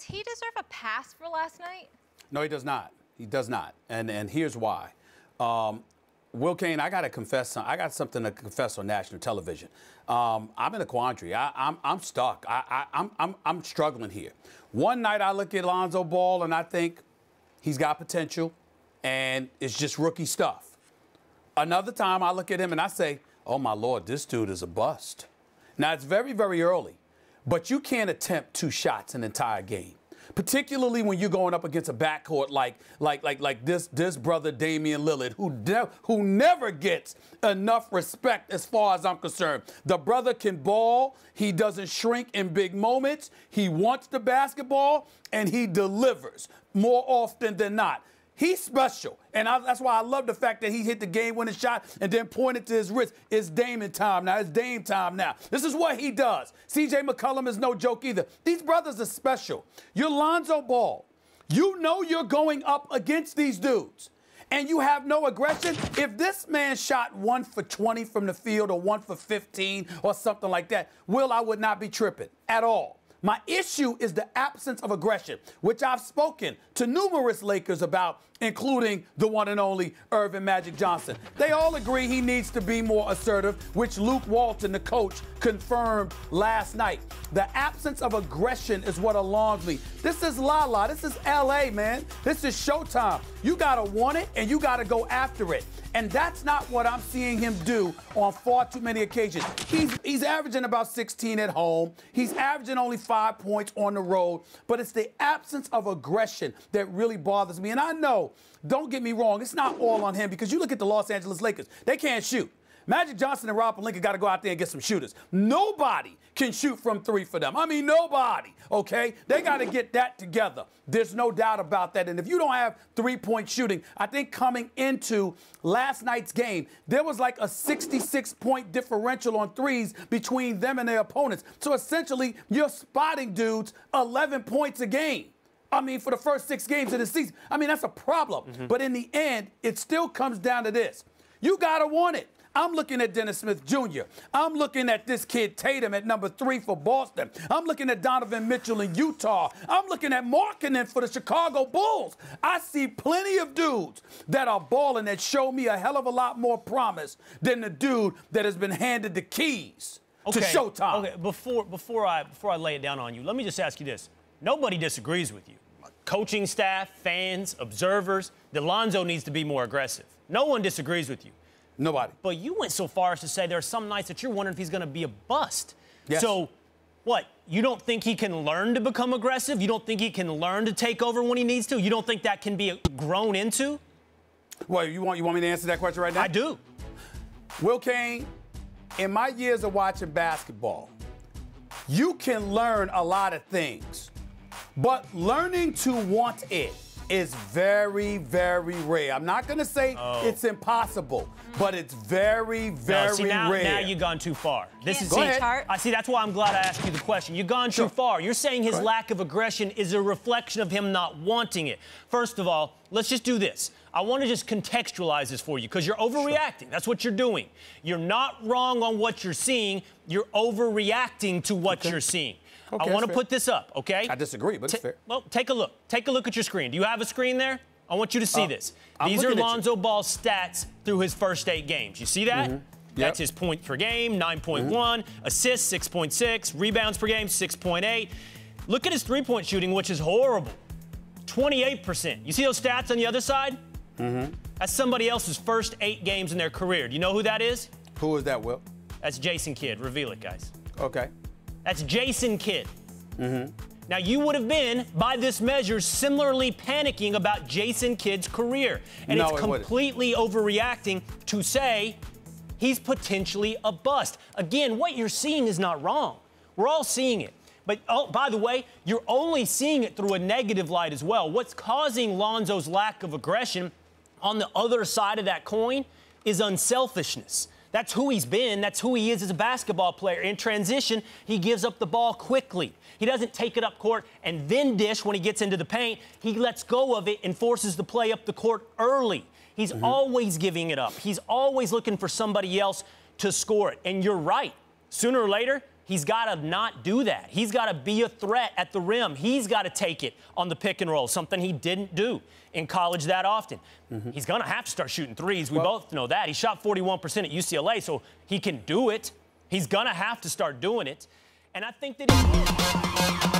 Does he deserve a pass for last night? No, he does not. He does not. And here's why. Will Cain, I got to confess. I got something to confess on national television. I'm in a quandary. I'm stuck. I'm struggling here. One night I look at Lonzo Ball and I think he's got potential, and it's just rookie stuff. Another time I look at him and I say, oh, my Lord, this dude is a bust. Now, it's very, very early, but you can't attempt 2 shots an entire game, particularly when you're going up against a backcourt like this brother Damian Lillard, who never gets enough respect as far as I'm concerned. The brother can ball. He doesn't shrink in big moments. He wants the basketball, and he delivers more often than not. He's special, and that's why I love the fact that he hit the game-winning shot and then pointed to his wrist. It's Damon time now. It's Dame time now. This is what he does. C.J. McCollum is no joke either. These brothers are special. You're Lonzo Ball. You know you're going up against these dudes, and you have no aggression. If this man shot 1 for 20 from the field or 1 for 15 or something like that, I would not be tripping at all. My issue is the absence of aggression, which I've spoken to numerous Lakers about, including the one and only Irvin Magic Johnson. They all agree he needs to be more assertive, which Luke Walton, the coach, confirmed last night. The absence of aggression is what alarms me. This is La-La. This is L.A., man. This is showtime. You got to want it, and you got to go after it. And that's not what I'm seeing him do on far too many occasions. He's averaging about 16 at home. He's averaging only 5 points on the road. But it's the absence of aggression that really bothers me. And I know, don't get me wrong, it's not all on him, because you look at the Los Angeles Lakers. They can't shoot. Magic Johnson and Rob Pelinka got to go out there and get some shooters. Nobody can shoot from 3 for them. I mean, nobody, okay? They got to get that together. There's no doubt about that. And if you don't have 3-point shooting, I think coming into last night's game, there was like a 66-point differential on threes between them and their opponents. So essentially, you're spotting dudes 11 points a game. I mean, for the first 6 games of the season. I mean, that's a problem. But in the end, it still comes down to this. You got to want it. I'm looking at Dennis Smith Jr. I'm looking at this kid Tatum at number 3 for Boston. I'm looking at Donovan Mitchell in Utah. I'm looking at Markkanen for the Chicago Bulls. I see plenty of dudes that are balling that show me a hell of a lot more promise than the dude that has been handed the keys to Showtime. Okay, before I lay it down on you, let me just ask you this. Nobody disagrees with you. Coaching staff, fans, observers, that Lonzo needs to be more aggressive. No one disagrees with you. Nobody. But you went so far as to say there are some nights that you're wondering if he's going to be a bust. Yes. So, what? You don't think he can learn to become aggressive? You don't think he can learn to take over when he needs to? You don't think that can be grown into? Well, you want me to answer that question right now? I do. Will Cain, in my years of watching basketball, you can learn a lot of things, but learning to want it is very, very rare. I'm not going to say it's impossible, but it's very, very rare. Now you've gone too far. This is Go ahead. I see. That's why I'm glad I asked you the question. You've gone too far. You're saying his lack of aggression is a reflection of him not wanting it. First of all, let's just do this. I want to just contextualize this for you, because you're overreacting. That's what you're doing. You're not wrong on what you're seeing. You're overreacting to what you're seeing. Okay, I want to put this up, okay? I disagree, but it's fair. Well, take a look. Take a look at your screen. Do you have a screen there? I want you to see this. These are Lonzo Ball's stats through his first 8 games. You see that? That's his points per game, 9.1. Assists, 6.6. Rebounds per game, 6.8. Look at his three-point shooting, which is horrible. 28%. You see those stats on the other side? That's somebody else's first 8 games in their career. Do you know who that is? Who is that, Will? That's Jason Kidd. Reveal it, guys. Okay. That's Jason Kidd. Now, you would have been, by this measure, similarly panicking about Jason Kidd's career. And it's completely overreacting to say he's potentially a bust. Again, what you're seeing is not wrong. We're all seeing it. But, oh, by the way, you're only seeing it through a negative light as well. What's causing Lonzo's lack of aggression on the other side of that coin is unselfishness. That's who he's been. That's who he is as a basketball player. In transition, he gives up the ball quickly. He doesn't take it up court and then dish when he gets into the paint. He lets go of it and forces the play up the court early. He's always giving it up. He's always looking for somebody else to score it. And you're right. Sooner or later, He's got to not do that. He's got to be a threat at the rim. He's got to take it on the pick and roll, something he didn't do in college that often. He's going to have to start shooting threes. We both know that. He shot 41% at UCLA, so he can do it. He's going to have to start doing it. And I think that he